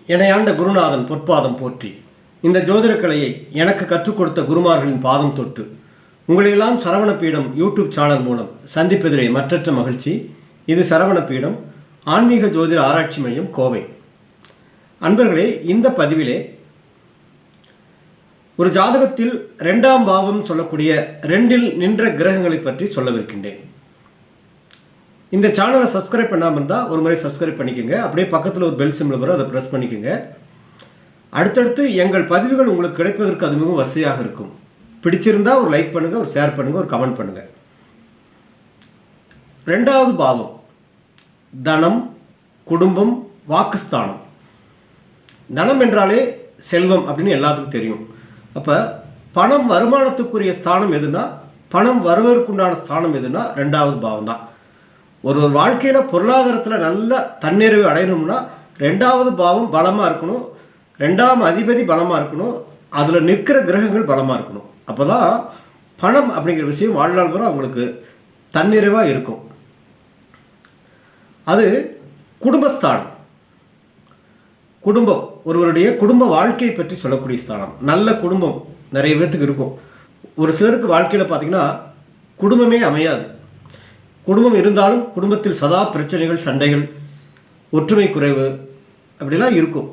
எனையாண்ட குருநாதன் பொற்பாதம் போற்றி. இந்த ஜோதிட கலையை எனக்கு கற்றுக் கொடுத்த குருமார்களின் பாதம் தொட்டு உங்களையெல்லாம் சரவணபீடம் யூடியூப் சேனல் மூலம் சந்திப்பதிலே மற்றற்ற மகிழ்ச்சி. இது சரவணபீடம் ஆன்மீக ஜோதிட ஆராய்ச்சி மையம், கோவை. அன்பர்களே, இந்த பதிவிலே ஒரு ஜாதகத்தில் 2ஆம் பாவம் சொல்லக்கூடிய 2இல் நின்ற கிரகங்களை பற்றி சொல்லவிருக்கின்றேன். இந்த சேனலை சப்ஸ்கிரைப் பண்ணாமல் இருந்தால் ஒரு முறை சப்ஸ்கிரைப் பண்ணிக்கோங்க. அப்படியே பக்கத்தில் ஒரு பெல் சிம்பிள் வரும், அதை ப்ரெஸ் பண்ணிக்கோங்க. அடுத்தடுத்து எங்கள் பதிவுகள் உங்களுக்கு கிடைப்பதற்கு அது மிகவும் வசதியாக இருக்கும். பிடிச்சிருந்தால் ஒரு லைக் பண்ணுங்கள், ஒரு ஷேர் பண்ணுங்கள், ஒரு கமெண்ட் பண்ணுங்கள். 2வது பாவம் தனம், குடும்பம், வாக்குஸ்தானம். தனம் என்றாலே செல்வம் அப்படின்னு எல்லாத்துக்கும் தெரியும். அப்போ பணம் வருமானத்துக்குரிய ஸ்தானம் எதுனா, பணம் வருவதற்குண்டான ஸ்தானம் எதுனா 2வது பாவம் தான். ஒரு வாழ்க்கையில் பொருளாதாரத்தில் நல்ல தன்னிறைவு அடையணும்னா 2வது பாவம் பலமாக இருக்கணும், 2ஆம் அதிபதி பலமாக இருக்கணும், அதில் நிற்கிற கிரகங்கள் பலமாக இருக்கணும். அப்போ தான் பணம் அப்படிங்கிற விஷயம் வாழ்நாள் வரை அவங்களுக்கு தன்னிறைவாக இருக்கும். அது குடும்பஸ்தானம். குடும்பம், ஒருவருடைய குடும்ப வாழ்க்கையை பற்றி சொல்லக்கூடிய ஸ்தானம். நல்ல குடும்பம் நிறைய பேர்த்துக்கு இருக்கும். ஒரு சிலருக்கு வாழ்க்கையில் பார்த்திங்கன்னா குடும்பமே அமையாது. குடும்பம் இருந்தாலும் குடும்பத்தில் சதா பிரச்சனைகள், சண்டைகள், ஒற்றுமை குறைவு அப்படிலாம் இருக்கும்.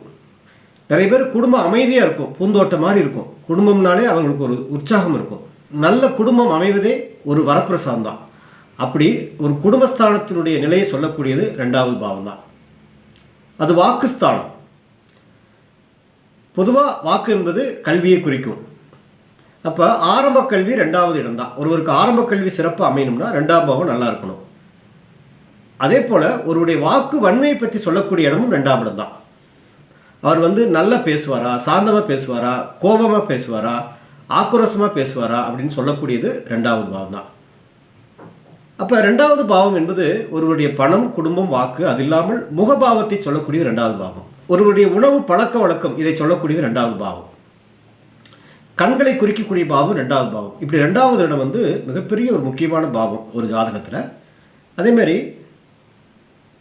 நிறைய பேர் குடும்பம் அமைதியாக இருக்கும், பூந்தோட்டம் மாதிரி இருக்கும். குடும்பம்னாலே அவங்களுக்கு ஒரு உற்சாகம் இருக்கும். நல்ல குடும்பம் அமைவதே ஒரு வரப்பிரசாதம் தான். அப்படி ஒரு குடும்பஸ்தானத்தினுடைய நிலையை சொல்லக்கூடியது 2வது பாவம் தான். அது வாக்குஸ்தானம். பொதுவாக வாக்கு என்பது கல்வியை குறிக்கும். அப்போ ஆரம்ப கல்வி 2வது இடம் தான். ஒருவருக்கு ஆரம்ப கல்வி சிறப்பாக அமையணும்னா 2ஆம் பாவம் நல்லா இருக்கணும். அதே போல் ஒருவருடைய வாக்கு வன்மையை பற்றி சொல்லக்கூடிய இடமும் 2ஆம் இடம் தான். அவர் நல்லா பேசுவாரா, சாந்தமாக பேசுவாரா, கோபமாக பேசுவாரா, ஆக்ரோஷமாக பேசுவாரா அப்படின்னு சொல்லக்கூடியது 2வது பாவம் தான். அப்போ 2வது பாவம் என்பது ஒருவருடைய பணம், குடும்பம், வாக்கு, அது இல்லாமல் முகபாவத்தை சொல்லக்கூடியது 2வது பாவம். ஒருவருடைய உணவு பழக்க வழக்கம், இதை சொல்லக்கூடியது 2வது பாவம். கண்களை குறிக்கக்கூடிய பாவம் 2வது பாவம். இப்படி 2வது இடம் மிகப்பெரிய ஒரு முக்கியமான பாவம் ஒரு ஜாதகத்தில். அதேமாதிரி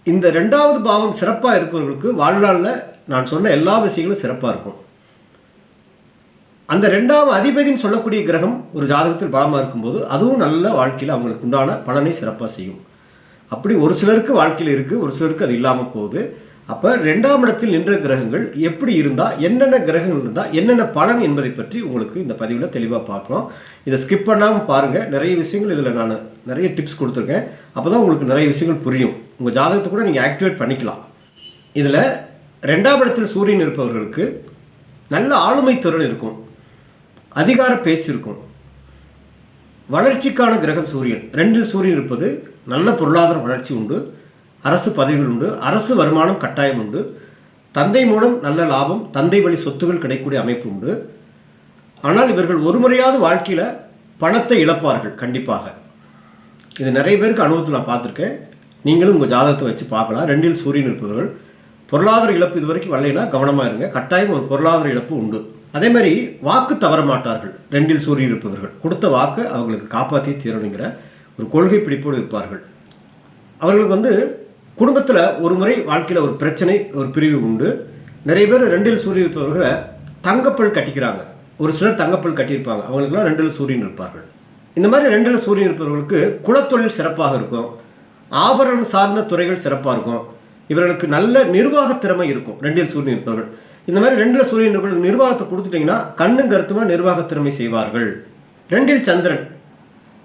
இந்த 2வது பாவம் சிறப்பாக இருக்கிறவங்களுக்கு வாழ்நாளில் நான் சொன்ன எல்லா விஷயங்களும் சிறப்பாக இருக்கும். அந்த 2ஆம் அதிபதினு சொல்லக்கூடிய கிரகம் ஒரு ஜாதகத்தில் பலமாக இருக்கும்போது அதுவும் நல்ல வாழ்க்கையில் அவங்களுக்கு உண்டான பலனை சிறப்பாக செய்யும். அப்படி ஒரு சிலருக்கு வாழ்க்கையில் இருக்குது, ஒரு சிலருக்கு அது இல்லாமல் போகுது. அப்போ 2ஆம் இடத்தில் நின்ற கிரகங்கள் எப்படி இருந்தால், என்னென்ன கிரகங்கள் இருந்தால் என்னென்ன பலன் என்பதை பற்றி உங்களுக்கு இந்த பதிவில் தெளிவாக பார்க்கலாம். இதை ஸ்கிப் பண்ணாமல் பாருங்கள். நிறைய விஷயங்கள் இதில் நான் நிறைய டிப்ஸ் கொடுத்துருக்கேன். அப்போ தான் உங்களுக்கு நிறைய விஷயங்கள் புரியும். உங்கள் ஜாதகத்தை கூட நீங்கள் ஆக்டிவேட் பண்ணிக்கலாம். இதில் 2ஆம் இடத்தில் சூரியன் இருப்பவர்களுக்கு நல்ல ஆளுமை திறன் இருக்கும், அதிகார பேச்சு இருக்கும், வளர்ச்சிக்கான கிரகம் சூரியன். 2இல் சூரியன் இருப்பது நல்ல பொருளாதார வளர்ச்சி உண்டு, அரசு பதவிகள் உண்டு, அரசு வருமானம் கட்டாயம் உண்டு, தந்தை மூலம் நல்ல லாபம், தந்தை வழி சொத்துகள் கிடைக்கக்கூடிய அமைப்பு உண்டு. ஆனால் இவர்கள் ஒரு முறையாவது வாழ்க்கையில் பணத்தை இழப்பார்கள் கண்டிப்பாக. இது நிறைய பேருக்கு அனுபவத்தில் நான் பார்த்துருக்கேன். நீங்களும் உங்கள் ஜாதகத்தை வச்சு பார்க்கலாம். 2இல் சூரியன் இருப்பவர்கள் பொருளாதார இழப்பு இது வரைக்கும் வரலைன்னா கவனமாக இருங்க. கட்டாயம் ஒரு பொருளாதார இழப்பு உண்டு. அதே மாதிரி வாக்கு தவற மாட்டார்கள். 2இல் சூரியன் இருப்பவர்கள் கொடுத்த வாக்கை அவங்களுக்கு காப்பாற்றி தீரணுங்கிற ஒரு கொள்கை பிடிப்போடு இருப்பார்கள். அவர்களுக்கு குடும்பத்தில் ஒரு முறை வாழ்க்கையில் ஒரு பிரச்சனை, ஒரு பிரிவு உண்டு. நிறைய பேர் 2இல் சூரியன் இருப்பவர்களை தங்கப்பல் கட்டிக்கிறாங்க. ஒரு சிலர் தங்கப்பல் கட்டியிருப்பாங்க, அவங்களுக்குலாம் 2இல் சூரியன் இருப்பார்கள். இந்த மாதிரி 2இல் சூரியன் இருப்பவர்களுக்கு குலத்தொழில் சிறப்பாக இருக்கும், ஆபரணம் சார்ந்த துறைகள் சிறப்பாக இருக்கும். இவர்களுக்கு நல்ல நிர்வாக திறமை இருக்கும் 2இல் சூரியன் இருப்பவர்கள். இந்த மாதிரி 2இல் சூரியன் இருப்பவர்கள் நிர்வாகத்தை கொடுத்துட்டிங்கன்னா கண்ணும் கருத்துமாக நிர்வாக திறமை செய்வார்கள். 2இல் சந்திரன்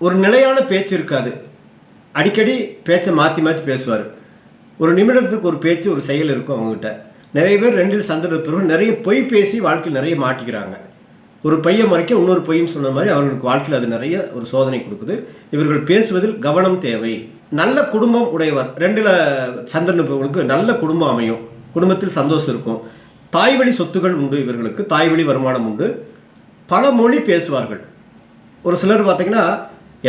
ஒரு நிலையான பேச்சு இருக்காது, அடிக்கடி பேச்சை மாற்றி மாற்றி பேசுவார். ஒரு நிமிடத்துக்கு ஒரு பேச்சு, ஒரு செயல் இருக்கும் அவங்ககிட்ட. நிறைய பேர் 2இல் சந்திரன் இருப்பவர்கள் நிறைய பொய் பேசி வாழ்க்கையில் நிறைய மாட்டிக்கிறாங்க. ஒரு பையன் மறைக்க இன்னொரு பொய்ன்னு சொன்ன மாதிரி அவர்களுக்கு வாழ்க்கையில் அது நிறைய ஒரு சோதனை கொடுக்குது. இவர்கள் பேசுவதில் கவனம் தேவை. நல்ல குடும்பம் உடையவர் 2இல் சந்திரன் இருப்பவர்களுக்கு நல்ல குடும்பம் அமையும், குடும்பத்தில் சந்தோஷம் இருக்கும், தாய் வழி சொத்துகள் உண்டு, இவர்களுக்கு தாய் வழி வருமானம் உண்டு, பல மொழி பேசுவார்கள். ஒரு சிலர் பார்த்திங்கன்னா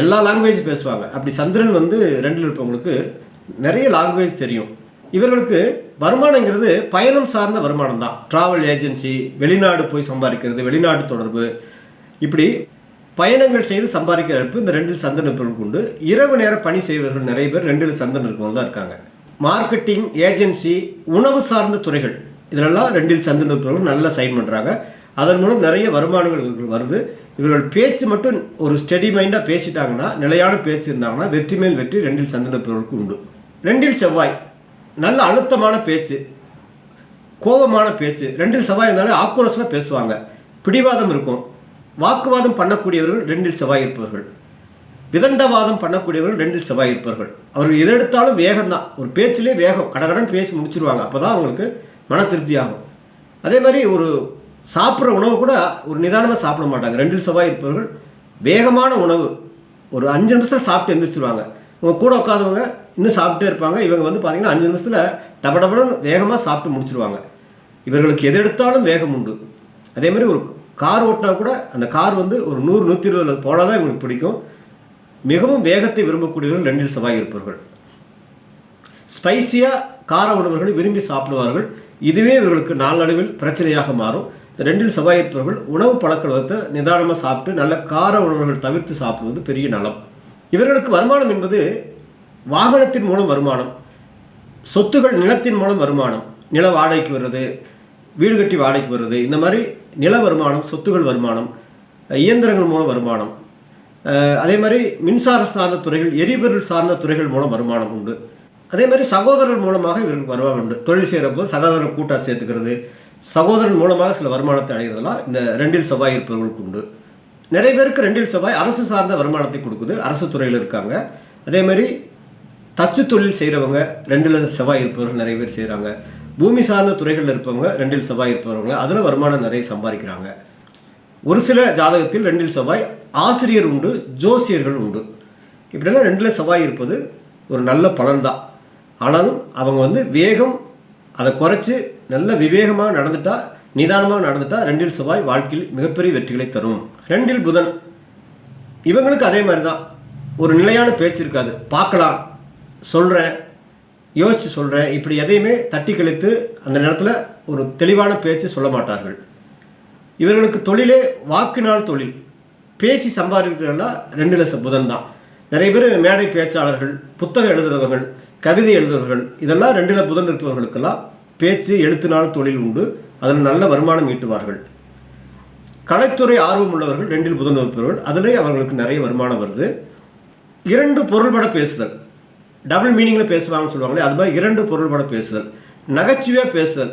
எல்லா லாங்குவேஜ் பேசுவாங்க. அப்படி சந்திரன் 2இல் இருப்பவங்களுக்கு நிறைய லாங்குவேஜ் தெரியும். இவர்களுக்கு வருமானங்கிறது பயணம் சார்ந்த வருமானம் தான். ட்ராவல் ஏஜென்சி, வெளிநாடு போய் சம்பாதிக்கிறது, வெளிநாட்டு தொடர்பு, இப்படி பயணங்கள் செய்து சம்பாதிக்கிற இந்த 2இல் சந்திரன் இருப்பவர்களுக்கு உண்டு. இரவு நேர பணி செய்வர்கள் நிறைய பேர் 2இல் சந்திரன் இருக்கவங்க தான் இருக்காங்க. மார்க்கெட்டிங், ஏஜென்சி, உணவு சார்ந்த துறைகள், இதிலெல்லாம் 2ல் சந்திரன் இருப்பவர்கள் நல்லா சைன் பண்ணுறாங்க. அதன் மூலம் நிறைய வருமானங்கள் இவர்கள் வருது. இவர்கள் பேச்சு மட்டும் ஒரு ஸ்டெடி மைண்டாக பேசிட்டாங்கன்னா, நிலையான பேச்சு இருந்தாங்கன்னா வெற்றி மேல் வெற்றி 2ல் சந்திரன் இருப்பவர்களுக்கு உண்டு. 2ல் செவ்வாய் நல்ல அழுத்தமான பேச்சு, கோபமான பேச்சு. 2ல் செவ்வாய் இருந்தாலே ஆக்ரோஷமாக பேசுவாங்க, பிடிவாதம் இருக்கும். வாக்குவாதம் பண்ணக்கூடியவர்கள் 2ல் செவ்வாய் இருப்பவர்கள். விதண்டவாதம் பண்ணக்கூடியவர்கள் 2ல் செவ்வாய் இருப்பவர்கள். அவர்கள் எதை எடுத்தாலும் வேகம்தான், ஒரு பேச்சிலே வேகம், கடகடன் பேசி முடிச்சிருவாங்க. அப்போ தான் அவங்களுக்கு மன திருப்தி ஆகும். அதே மாதிரி ஒரு சாப்பிட்ற உணவு கூட ஒரு நிதானமாக சாப்பிட மாட்டாங்க. 2ல் செவ்வாய் இருப்பவர்கள் வேகமான உணவு ஒரு 5 நிமிஷத்தில் சாப்பிட்டு எந்திரிச்சிருவாங்க. உங்கள் கூட உட்காந்தவங்க இன்னும் சாப்பிட்டே இருப்பாங்க. இவங்க வந்து பார்த்தீங்கன்னா 5 நிமிஷத்தில் டபடபடன்னு வேகமாக சாப்பிட்டு முடிச்சிருவாங்க. இவர்களுக்கு எது எடுத்தாலும் வேகம் உண்டு. அதே மாதிரி ஒரு கார் ஓட்டினா கூட அந்த கார் வந்து ஒரு 100 120 போனால் தான் இவங்களுக்கு பிடிக்கும். மிகவும் வேகத்தை விரும்பக்கூடியவர்கள் 2ல் செவ்வாய் இருப்பவர்கள். ஸ்பைசியாக கார உணவுகளை விரும்பி சாப்பிடுவார்கள். இதுவே இவர்களுக்கு நாளடைவில் பிரச்சனையாக மாறும். 2ல் செவ்வாய் இருப்பவர்கள் உணவு பழக்கத்தை நிதானமாக சாப்பிட்டு நல்ல கார உணவுகள் தவிர்த்து சாப்பிடுவது பெரிய நலம். இவர்களுக்கு வருமானம் என்பது வாகனத்தின் மூலம் வருமானம், சொத்துகள் நிலத்தின் மூலம் வருமானம், நில வாடகைக்கு வருது, வீடு கட்டி வாடகைக்கு வருது, இந்த மாதிரி நில வருமானம், சொத்துகள் வருமானம், இயந்திரங்கள் மூலம் வருமானம், அதே மாதிரி மின்சார சார்ந்த துறைகள், எரிபொருள் சார்ந்த துறைகள் மூலம் வருமானம் உண்டு. அதே மாதிரி சகோதரர் மூலமாக இவர்களுக்கு வருமானம் உண்டு. தொழில் செய்கிறப்போ சகோதரர் கூட்டாக சேர்த்துக்கிறது, சகோதரன் மூலமாக சில வருமானத்தை அடைகிறதெல்லாம் இந்த 2ல் செவ்வாய் இருப்பவர்களுக்கு உண்டு. நிறைய பேருக்கு 2ல் செவ்வாய் அரசு சார்ந்த வருமானத்தை கொடுக்குது, அரசு துறையில் இருக்காங்க. அதே மாதிரி தச்சு தொழில் செய்கிறவங்க 2ல் செவ்வாய் இருப்பவர்கள் நிறைய பேர் செய்கிறாங்க. பூமி சார்ந்த துறைகளில் இருப்பவங்க 2ல் செவ்வாய் இருப்பவங்க அதில் வருமானம் நிறைய சம்பாதிக்கிறாங்க. ஒரு சில ஜாதகத்தில் 2ல் செவ்வாய் ஆசிரியர் உண்டு, ஜோசியர்கள் உண்டு. இப்படிலாம் 2ல் செவ்வாய் இருப்பது ஒரு நல்ல பலன்தான். ஆனாலும் அவங்க வந்து வேகம் அதை குறைச்சி நல்ல விவேகமாக நடந்துட்டா, நிதானமாக நடந்துட்டா 2ல் செவ்வாய் வாழ்க்கையில் மிகப்பெரிய வெற்றிகளை தரும். 2ல் புதன் இவங்களுக்கு அதே மாதிரி தான், ஒரு நிலையான பேச்சு இருக்காது. பார்க்கலாம், சொல்கிறேன், யோசித்து சொல்கிறேன், இப்படி எதையுமே தட்டி கழித்து அந்த நேரத்தில் ஒரு தெளிவான பேச்சு சொல்ல மாட்டார்கள். இவர்களுக்கு தொழிலே வாக்கினால் தொழில், பேசி சம்பாதிக்கிறதெல்லாம் 2ல் புதன் தான். நிறைய பேர் மேடை பேச்சாளர்கள், புத்தகம் எழுதுறவர்கள், கவிதை எழுதுறவர்கள், இதெல்லாம் 2ல் புதன் இருப்பவர்களுக்கெல்லாம் பேச்சு எழுத்தினால் தொழில் உண்டு. அதில் நல்ல வருமானம் ஈட்டுவார்கள். கலைத்துறை ஆர்வம் உள்ளவர்கள் 2ல் புதன் இருப்பவர்கள், அதிலே அவர்களுக்கு நிறைய வருமானம் வருது. 2 பொருள்பட பேசுதல், டபுள் மீனிங்கில் பேசுவாங்கன்னு சொல்லுவாங்களே, அது மாதிரி 2 பொருள்பட பேசுதல், நகைச்சுவையாக பேசுதல்,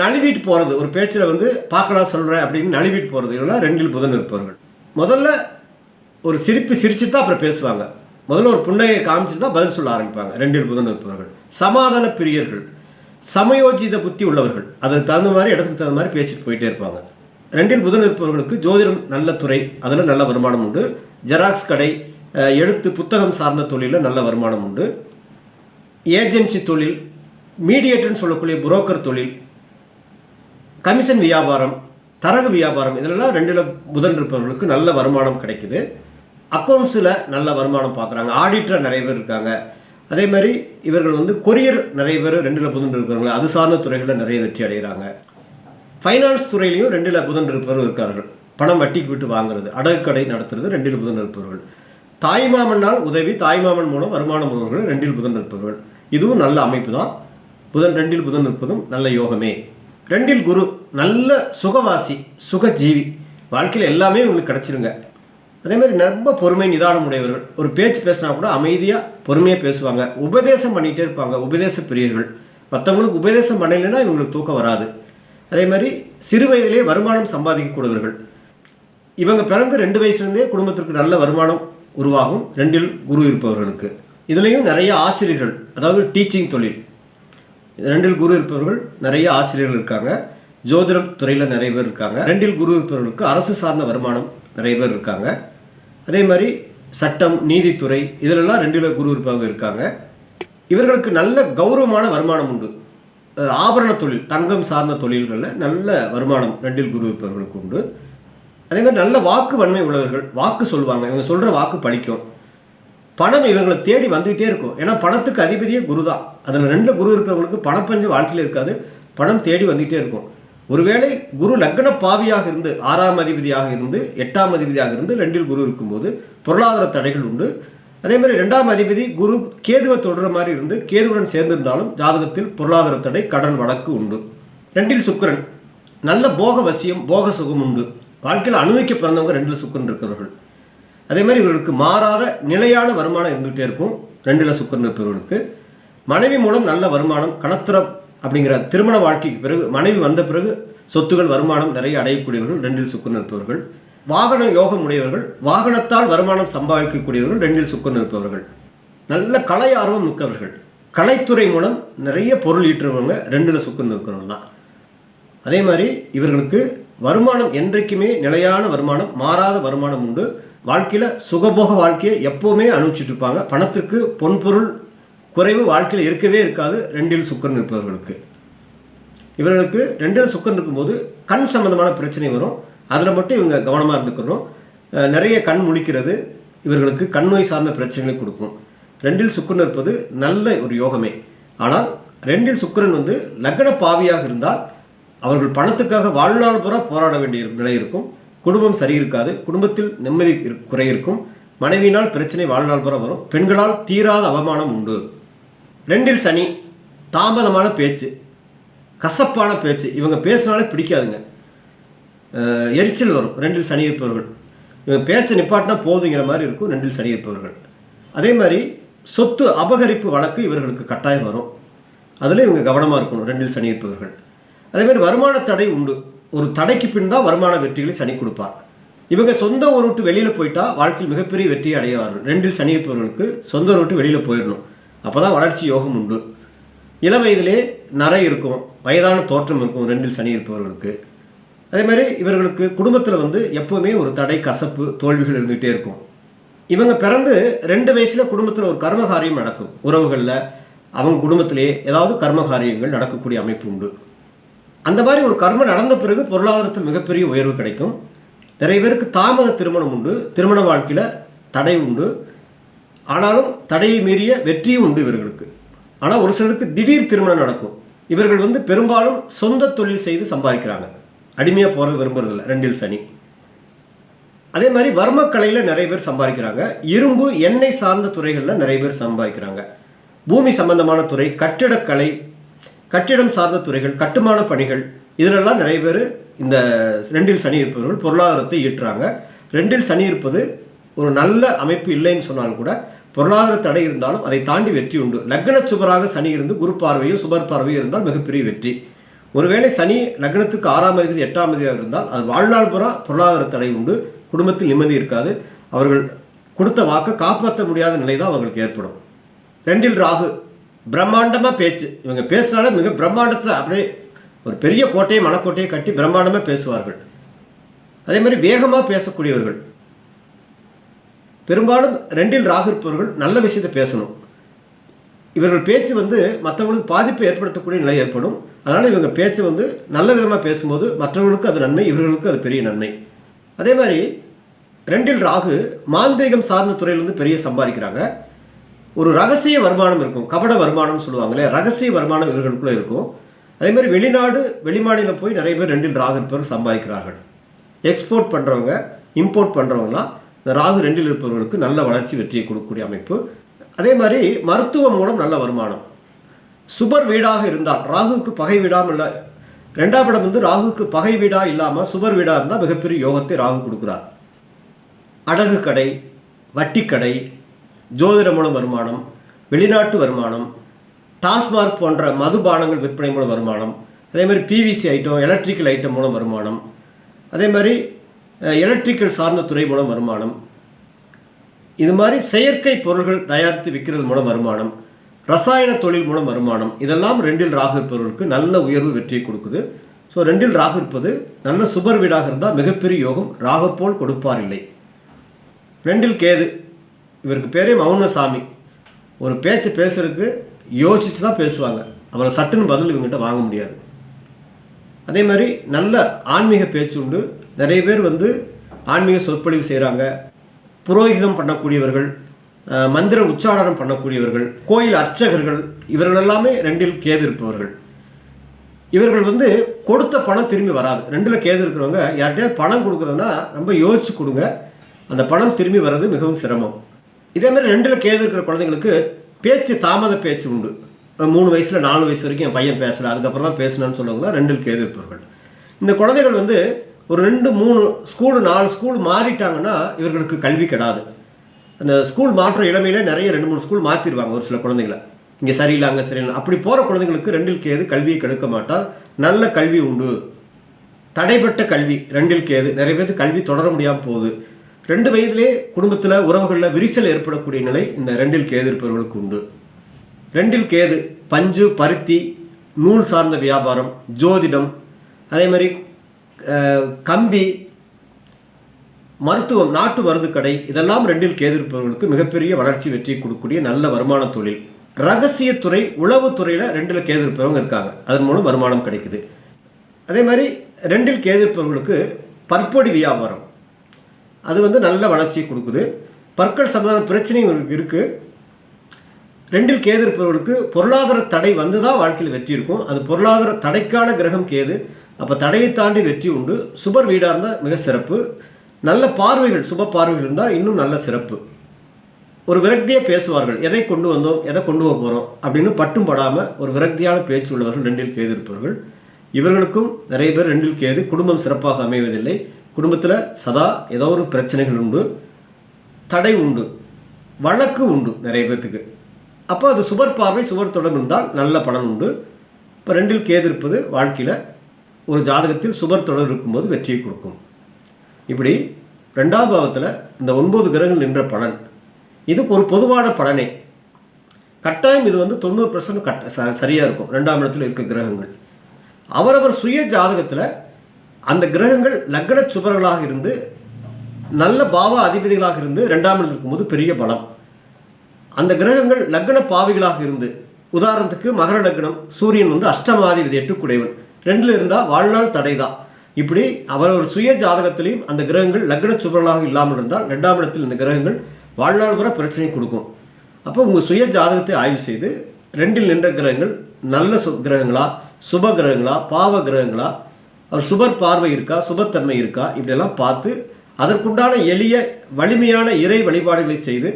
நழுவிட்டு போகிறது, ஒரு பேச்சில் வந்து பார்க்கலாம் சொல்கிறேன் அப்படின்னு நழுவிட்டு போகிறது, இதெல்லாம் 2ல் புதன் இருப்பவர்கள். முதல்ல ஒரு சிரிச்சுட்டு தான் அப்புறம் பேசுவாங்க. முதல்ல ஒரு புன்னகையை காமிச்சிட்டு தான் பதில் சொல்ல ஆரம்பிப்பாங்க 2ல் புதன் இருப்பவர்கள். சமாதான பிரியர்கள், சமயோஜித புத்தி உள்ளவர்கள், அதுக்கு தகுந்த மாதிரி இடத்துக்கு தகுந்த மாதிரி பேசிட்டு போயிட்டே இருப்பாங்க. 2ல் புதன் இருப்பவர்களுக்கு ஜோதிடம் நல்ல துறை, அதில் நல்ல வருமானம் உண்டு. ஜெராக்ஸ் கடை, எழுத்து புத்தகம் சார்ந்த தொழிலில் நல்ல வருமானம் உண்டு. ஏஜென்சி தொழில், மீடியேட்டர்னு சொல்லக்கூடிய புரோக்கர் தொழில், கமிஷன் வியாபாரம், தரகு வியாபாரம், இதெல்லாம் 2ல் புதன் இருப்பவர்களுக்கு நல்ல வருமானம் கிடைக்குது. அக்கௌண்ட்ஸில் நல்ல வருமானம் பார்க்குறாங்க. ஆடிட்டர் நிறைய பேர் இருக்காங்க. அதே மாதிரி இவர்கள் வந்து கொரியர் நிறைய பேர் 2ல் புதன் இருப்பவர்கள், அது சார்ந்த துறைகளில் நிறைய வெற்றி அடைகிறாங்க. ஃபைனான்ஸ் துறையிலையும் 2ல் புதன் இருப்பவர்கள் இருக்கார்கள். பணம் வட்டிக்கு விட்டு வாங்குறது, அடகு கடை நடத்துறது 2ல் புதன் இருப்பவர்கள். தாய்மாமனால் உதவி, தாய்மாமன் மூலம் வருமானம் உள்ளவர்கள் 2ல் புதன் இருப்பவர்கள். இதுவும் நல்ல அமைப்பு தான். 2ல் புதன் இருப்பதும் நல்ல யோகமே. 2ல் குரு நல்ல சுகவாசி, சுகஜீவி, வாழ்க்கையில் எல்லாமே உங்களுக்கு கிடச்சிருங்க. அதே மாதிரி ரொம்ப பொறுமை நிதானம் உடையவர்கள். ஒரு பேச்சு பேசினா கூட அமைதியாக பொறுமையாக பேசுவாங்க. உபதேசம் பண்ணிகிட்டே இருப்பாங்க, உபதேச பிரியர்கள். மற்றவங்களுக்கு உபதேசம் பண்ணலைன்னா இவங்களுக்கு தூக்கம் வராது. அதே மாதிரி சிறு வயதிலே வருமானம் சம்பாதிக்கக்கூடியவர்கள். இவங்க பிறந்து 2 வயசுலேருந்தே குடும்பத்திற்கு நல்ல வருமானம் உருவாகும் 2ல் குரு இருப்பவர்களுக்கு. இதுலேயும் நிறைய ஆசிரியர்கள், அதாவது டீச்சிங் தொழில், 2ல் குரு இருப்பவர்கள் நிறைய ஆசிரியர்கள் இருக்காங்க. ஜோதிடம் துறையில் நிறைய பேர் இருக்காங்க. 2ல் குரு இருப்பவர்களுக்கு அரசு சார்ந்த வருமானம் நிறைய பேர் இருக்காங்க. அதே மாதிரி சட்டம், நீதித்துறை, இதிலெல்லாம் 2ல் குரு இருப்பவங்க இருக்காங்க. இவர்களுக்கு நல்ல கௌரவமான வருமானம் உண்டு. ஆபரண தொழில், தங்கம் சார்ந்த தொழில்களில் நல்ல வருமானம் 2ல் குரு இருப்பவர்களுக்கு உண்டு. அதே மாதிரி நல்ல வாக்கு வன்மை உள்ளவர்கள், வாக்கு சொல்லுவாங்க, இவங்க சொல்கிற வாக்கு பலிக்கும். பணம் இவங்களை தேடி வந்துகிட்டே இருக்கும். ஏன்னா பணத்துக்கு அதிபதியே குரு தான். அதில் 2ல் குரு இருக்கிறவங்களுக்கு பணப்பஞ்சம் வாழ்க்கையில் இருக்காது, பணம் தேடி வந்துகிட்டே இருக்கும். ஒருவேளை குரு லக்ன பாவியாக இருந்து 6ஆம் அதிபதியாக இருந்து 8ஆம் அதிபதியாக இருந்து 2ல் குரு இருக்கும்போது பொருளாதார தடைகள் உண்டு. அதே மாதிரி 2ஆம் அதிபதி குரு கேதுவை தொடர மாதிரி இருந்து கேதுவுடன் சேர்ந்திருந்தாலும் ஜாதகத்தில் பொருளாதார தடை, கடன் வழக்கு உண்டு. 2ல் சுக்கிரன் நல்ல போக வசியம் போக சுகம் உண்டு. வாழ்க்கையில் அனுபவிக்க பிறந்தவங்க 2ல் சுக்கிரன் இருக்கிறவர்கள். அதே மாதிரி இவர்களுக்கு மாறாத நிலையான வருமானம் இருந்துகிட்டே இருக்கும். 2ல் சுக்கிரன் இருப்பவர்களுக்கு மனைவி மூலம் நல்ல வருமானம், கலத்திரம் அப்படிங்கிற திருமண வாழ்க்கைக்கு பிறகு மனைவி வந்த பிறகு சொத்துகள் வருமானம் நிறைய அடையக்கூடியவர்கள் 2ல் சுக்கிரன் இருப்பவர்கள். வாகன யோகம் உடையவர்கள், வாகனத்தால் வருமானம் சம்பாதிக்கக்கூடியவர்கள் 2ல் சுக்கிரன் இருப்பவர்கள். நல்ல கலை ஆர்வம் மிக்கவர்கள், கலைத்துறை மூலம் நிறைய பொருள் ஈட்டுறவங்க 2ல் சுக்கிரன் இருக்கிறவங்க தான். அதே மாதிரி இவர்களுக்கு வருமானம் என்றைக்குமே நிலையான வருமானம், மாறாத வருமானம் உண்டு. வாழ்க்கையில் சுகபோக வாழ்க்கையை எப்போவுமே அனுபவிச்சுட்டு இருப்பாங்க. பணத்திற்கு பொன்பொருள் குறைவு வாழ்க்கையில் இருக்கவே இருக்காது 2ல் சுக்கிரன் இருப்பவர்களுக்கு. இவர்களுக்கு 2ல் சுக்கிரன் இருக்கும்போது கண் சம்பந்தமான பிரச்சனை வரும். அதில் மட்டும் இவங்க கவனமாக இருந்துக்கணும். நிறைய கண் முழிக்கிறது இவர்களுக்கு கண் நோய் சார்ந்த பிரச்சனைகளை கொடுக்கும். 2ல் சுக்கிரன் இருப்பது நல்ல ஒரு யோகமே. ஆனால் 2ல் சுக்கிரன் லக்ன பாவியாக இருந்தால் அவர்கள் பணத்துக்காக வாழ்நாள் பூரா போராட வேண்டிய நிலை இருக்கும். குடும்பம் சரி இருக்காது, குடும்பத்தில் நிம்மதி குறை இருக்கும், மனைவியினால் பிரச்சனை வாழ்நாள் பூரா வரும், பெண்களால் தீராத அவமானம் உண்டு. 2ல் சனி தாமதமான பேச்சு, கசப்பான பேச்சு, இவங்க பேசினாலே பிடிக்காதுங்க, எரிச்சல் வரும். 2ல் சனி இருப்பவர்கள் இவங்க பேச்சை நிப்பாட்டினா போதுங்கிற மாதிரி இருக்கும் 2ல் சனி இருப்பவர்கள். அதே மாதிரி சொத்து அபகரிப்பு வழக்கு இவர்களுக்கு கட்டாயம் வரும். அதில் இவங்க கவனமாக இருக்கணும் 2ல் சனி இருப்பவர்கள். அதேமாதிரி வருமான தடை உண்டு. ஒரு தடைக்கு பின் தான் வருமான வெற்றிகளை சனி கொடுப்பார். இவங்க சொந்த ஊர் விட்டு வெளியில் போயிட்டா வாழ்க்கையில் மிகப்பெரிய வெற்றியை அடைவார்கள். 2ல் சனி இருப்பவர்களுக்கு சொந்த ஊர் விட்டு வெளியில் போயிடணும், அப்போ தான் வளர்ச்சி யோகம் உண்டு. இள வயதிலே நரை இருக்கும், வயதான தோற்றம் இருக்கும் 2ல் சனி இருப்பவர்களுக்கு. அதே மாதிரி இவர்களுக்கு குடும்பத்தில் எப்போவுமே ஒரு தடை, கசப்பு, தோல்விகள் இருந்துகிட்டே இருக்கும். இவங்க பிறந்து 2 வயசில் குடும்பத்தில் ஒரு கர்மகாரியம் நடக்கும். உறவுகளில் அவங்க குடும்பத்திலே ஏதாவது கர்மகாரியங்கள் நடக்கக்கூடிய அமைப்பு உண்டு. அந்த மாதிரி ஒரு கர்மம் நடந்த பிறகு பொருளாதாரத்தில் மிகப்பெரிய உயர்வு கிடைக்கும். நிறைய பேருக்கு தாமத திருமணம் உண்டு, திருமண வாழ்க்கையில் தடை உண்டு. ஆனாலும் தடையை மீறிய வெற்றியும் உண்டு இவர்களுக்கு. ஆனால் ஒரு சிலருக்கு திடீர் திருமணம் நடக்கும். இவர்கள் பெரும்பாலும் சொந்த தொழில் செய்து சம்பாதிக்கிறாங்க, அடிமையாக போகிறது விரும்புறதில்லை 2ல் சனி. அதே மாதிரி வர்மக்கலையில் நிறைய பேர் சம்பாதிக்கிறாங்க. இரும்பு, எண்ணெய் சார்ந்த துறைகளில் நிறைய பேர் சம்பாதிக்கிறாங்க. பூமி சம்பந்தமான துறை, கட்டிடக்கலை, கட்டிடம் சார்ந்த துறைகள், கட்டுமான பணிகள், இதிலெல்லாம் நிறைய பேர் இந்த 2ல் சனி இருப்பவர்கள் பொருளாதாரத்தை ஈட்டுறாங்க. 2ல் சனி இருப்பது ஒரு நல்ல அமைப்பு இல்லைன்னு சொன்னாலும் கூட பொருளாதார தடை இருந்தாலும் அதை தாண்டி வெற்றி உண்டு. லக்ன சுபராக சனி இருந்து குரு பார்வையோ சுபர் பார்வையோ இருந்தால் மிகப்பெரிய வெற்றி. ஒருவேளை சனி லக்னத்துக்கு 6ஆம் அதிபதி 8ஆம் அதிபதியாக இருந்தால் அது வாழ்நாள் பூரா பொருளாதார தடை உண்டு, குடும்பத்தில் நிம்மதி இருக்காது, அவர்கள் கொடுத்த வாக்கை காப்பாற்ற முடியாத நிலை தான் அவர்களுக்கு ஏற்படும். 2ல் ராகு பிரம்மாண்டமாக பேச்சு, இவங்க பேசுனால மிக பிரம்மாண்டத்தில் அப்படியே ஒரு பெரிய கோட்டையை மனக்கோட்டையை கட்டி பிரம்மாண்டமாக பேசுவார்கள். அதே மாதிரி வேகமாக பேசக்கூடியவர்கள். பெரும்பாலும் 2ல் ராகு இருப்பவர்கள் நல்ல விஷயத்தை பேசணும். இவர்கள் பேச்சு மற்றவங்களுக்கு பாதிப்பை ஏற்படுத்தக்கூடிய நிலை ஏற்படும். அதனால் இவங்க பேச்சு நல்ல விதமாக பேசும்போது மற்றவர்களுக்கு அது நன்மை, இவர்களுக்கு அது பெரிய நன்மை. அதே மாதிரி 2ல் ராகு மாந்திரிகம் சார்ந்த துறையிலிருந்து பெரிய சம்பாதிக்கிறாங்க. ஒரு ரகசிய வருமானம் இருக்கும், கபட வருமானம் சொல்லுவாங்களே, ரகசிய வருமானம் இவர்களுக்குள்ளே இருக்கும். அதே மாதிரி வெளிநாடு வெளிமாநிலம் போய் நிறைய பேர் 2ல் ராகு இருப்பவர்கள் சம்பாதிக்கிறார்கள். எக்ஸ்போர்ட் பண்ணுறவங்க, இம்போர்ட் பண்ணுறவங்களாம் இந்த ராகு 2ல் இருப்பவர்களுக்கு நல்ல வளர்ச்சி வெற்றியை கொடுக்கக்கூடிய அமைப்பு. அதே மாதிரி மருத்துவம் மூலம் நல்ல வருமானம். சுபர் வீடாக இருந்தால், ராகுவுக்கு பகை வீடாமல் இல்லை, 2ஆம் இடம் ராகுவுக்கு பகை வீடாக இல்லாமல் சுபர் வீடாக இருந்தால் மிகப்பெரிய யோகத்தை ராகு கொடுக்குறார். அடகு கடை, வட்டி கடை, ஜோதிட மூலம் வருமானம், வெளிநாட்டு வருமானம், டாஸ்மார்க் போன்ற மதுபானங்கள் விற்பனை மூலம் வருமானம், அதே மாதிரி பிவிசி ஐட்டம், எலக்ட்ரிக்கல் ஐட்டம் மூலம் வருமானம், அதே மாதிரி எலக்ட்ரிக்கல் சார்ந்த துறை மூலம் வருமானம், இது மாதிரி செயற்கை பொருள்கள் தயாரித்து விற்கிறது மூலம் வருமானம், ரசாயன தொழில் மூலம் வருமானம், இதெல்லாம் 2ல் ராகு இருப்பவர்களுக்கு நல்ல உயர்வு வெற்றியை கொடுக்குது. ஸோ 2ல் ராகு இருப்பது நல்ல சுபர் வீடாக இருந்தால் மிகப்பெரிய யோகம், ராகு போல் கொடுப்பார் இல்லை. 2ல் கேது, இவருக்கு பேரே மௌனசாமி. ஒரு பேச்சு பேசுறதுக்கு யோசிச்சு தான் பேசுவாங்க, அவரை சட்டுன்னு பதில் இவங்ககிட்ட வாங்க முடியாது. அதே மாதிரி நல்ல ஆன்மீக பேச்சு உண்டு. நிறைய பேர் ஆன்மீக சொற்பொழிவு செய்கிறாங்க, புரோகிதம் பண்ணக்கூடியவர்கள், மந்திர உச்சாரணம் பண்ணக்கூடியவர்கள், கோயில் அர்ச்சகர்கள், இவர்கள் எல்லாமே 2ல் கேது இருப்பவர்கள். இவர்கள் கொடுத்த பணம் திரும்பி வராது. 2ல் கேது இருக்கிறவங்க யார்கிட்டயாவது பணம் கொடுக்குறதுன்னா ரொம்ப யோசிச்சு கொடுங்க, அந்த பணம் திரும்பி வர்றது மிகவும் சிரமம். இதேமாதிரி 2ல் கேது இருக்கிற குழந்தைங்களுக்கு பேச்சு தாமத பேச்சு உண்டு. 3 வயசுல 4 வயசு வரைக்கும் என் பையன் பேசல, அதுக்கப்புறம் தான் பேசினான்னு சொல்லுவாங்க 2 கேது இருப்பவர்கள். இந்த குழந்தைகள் வந்து ஒரு 2, 3 ஸ்கூலு 4 ஸ்கூல் மாறிட்டாங்கன்னா இவர்களுக்கு கல்வி கெடாது. அந்த ஸ்கூல் மாற்ற இளமையிலே நிறைய 2, 3 ஸ்கூல் மாற்றிடுவாங்க ஒரு சில குழந்தைகளை. இங்கே சரியில்லை அங்கே சரியில்லை அப்படி போகிற குழந்தைங்களுக்கு 2 கேது கல்வியை கெடுக்க மாட்டார். நல்ல கல்வி உண்டு. தடைப்பட்ட கல்வி 2 கேது நிறைய பேருக்கு கல்வி தொடர முடியாமல் போகுது. 2 வயதிலே குடும்பத்தில் உறவுகளில் விரிசல் ஏற்படக்கூடிய நிலை இந்த 2 கேது இருப்பவர்களுக்கு உண்டு. 2 கேது பஞ்சு, பருத்தி, நூல் சார்ந்த வியாபாரம், ஜோதிடம், அதே மாதிரி கம்பி, மருத்துவம், நாட்டு மருந்து கடை, இதெல்லாம் 2 கேது இருப்பவர்களுக்கு மிகப்பெரிய வளர்ச்சி வெற்றி கொடுக்கக்கூடிய நல்ல வருமான தொழில். ரகசியத்துறை, உளவுத்துறையில் 2 கேது இருப்பவங்க இருக்காங்க, அதன் மூலம் வருமானம் கிடைக்குது. அதே மாதிரி 2 கேது இருப்பவர்களுக்கு பற்பொடி வியாபாரம், அது வந்து நல்ல வளர்ச்சியை கொடுக்குது. பற்கள் சம்பந்தமான பிரச்சனையும் இருக்குது. 2 கேது இருப்பவர்களுக்கு பொருளாதார தடை வந்து தான் வாழ்க்கையில் வெற்றி இருக்கும். அது பொருளாதார தடைக்கான கிரகம் கேது. அப்போ தடையை தாண்டி வெற்றி உண்டு. சுபர் வீடாக இருந்தால் மிக சிறப்பு. நல்ல பார்வைகள், சுப பார்வைகள் இருந்தால் இன்னும் நல்ல சிறப்பு. ஒரு விரக்தியாக பேசுவார்கள், எதை கொண்டு வந்தோம், எதை கொண்டு போக போகிறோம் அப்படின்னு பட்டும் படாமல் ஒரு விரக்தியான பேச்சு உள்ளவர்கள் 2 கேது இருப்பவர்கள். இவர்களுக்கும் நிறைய பேர் 2 கேது குடும்பம் சிறப்பாக அமைவதில்லை. குடும்பத்தில் சதா ஏதோ ஒரு பிரச்சனைகள் உண்டு, தடை உண்டு, வழக்கு உண்டு நிறைய பேர்த்துக்கு. அப்போ அது சுபர் பார்வை, சுபர் தொடர்பு இருந்தால் நல்ல பலன் உண்டு. இப்போ 2 கேது இருப்பது வாழ்க்கையில் ஒரு ஜாதகத்தில் சுபர் தொடர் இருக்கும்போது வெற்றியை கொடுக்கும். இப்படி 2ஆம் பாவத்தில் இந்த 9 கிரகங்கள் நின்ற பலன் இது ஒரு பொதுவான பலனே. கட்டாயம் இது வந்து 90% சரியாக இருக்கும். 2ஆம் இடத்துல இருக்க கிரகங்கள் அவரவர் சுய ஜாதகத்தில் அந்த கிரகங்கள் லக்ன சுபர்களாக இருந்து நல்ல பாவ அதிபதிகளாக இருந்து 2ஆம் இடத்தில் இருக்கும்போது பெரிய பலம். அந்த கிரகங்கள் லக்ன பாவிகளாக இருந்து, உதாரணத்துக்கு மகர லக்னம், சூரியன் வந்து அஷ்டமாதிபதி 8 குடைவன் 2ல் இருந்தால் வாழ்நாள் தடை தான். இப்படி அவரவர் சுய ஜாதகத்திலையும் அந்த கிரகங்கள் லக்ன சுபர்களாக இல்லாமல் இருந்தால் 2ஆம் இடத்தில் இந்த கிரகங்கள் வாழ்நாள் வரை பிரச்சனை கொடுக்கும். அப்போ உங்கள் சுய ஜாதகத்தை ஆய்வு செய்து 2ல் நின்ற கிரகங்கள் நல்ல கிரகங்களா, சுப கிரகங்களா, பாவ கிரகங்களா, அவர் சுபர் பார்வை இருக்கா, சுபத்தன்மை இருக்கா, இப்படியெல்லாம் பார்த்து அதற்குண்டான எளிய வலிமையான இறை வழிபாடுகளை செய்து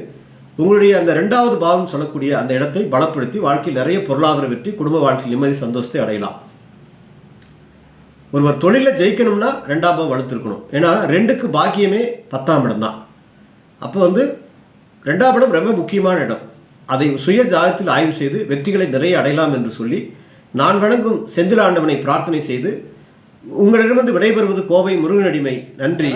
உங்களுடைய அந்த 2வது பாவம் சொல்லக்கூடிய அந்த இடத்தை பலப்படுத்தி வாழ்க்கையில் நிறைய பொருளாதார வெற்றி, குடும்ப வாழ்க்கையில் நிம்மதி, சந்தோஷத்தை அடையலாம். ஒருவர் தொழிலில் ஜெயிக்கணும்னா 2ஆம் பாவம் வளர்த்துருக்கணும். ஏன்னா 2க்கு பாக்கியமே 10ஆம் இடம் தான். அப்போ வந்து 2ஆம் இடம் ரொம்ப முக்கியமான இடம். அதை சுய ஜாதகத்தில் ஆய்வு செய்து வெற்றிகளை நிறைய அடையலாம் என்று சொல்லி நான் வணங்கும் செந்தில் ஆண்டவனை பிரார்த்தனை செய்து உங்களிடமிருந்து விடைபெறுவது கோவை முருகனடிமை. நன்றி.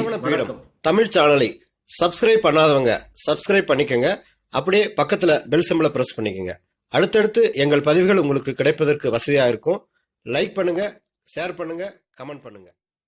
தமிழ் சேனலை சப்ஸ்கிரைப் பண்ணாதவங்க சப்ஸ்கிரைப் பண்ணிக்கங்க. அப்படியே பக்கத்தில் பெல் சிம்பலை பிரஸ் பண்ணிக்கங்க. அடுத்தடுத்து எங்கள் பதிவுகள் உங்களுக்கு கிடைப்பதற்கு வசதியாக இருக்கும். லைக் பண்ணுங்க, ஷேர் பண்ணுங்க, கமெண்ட் பண்ணுங்க.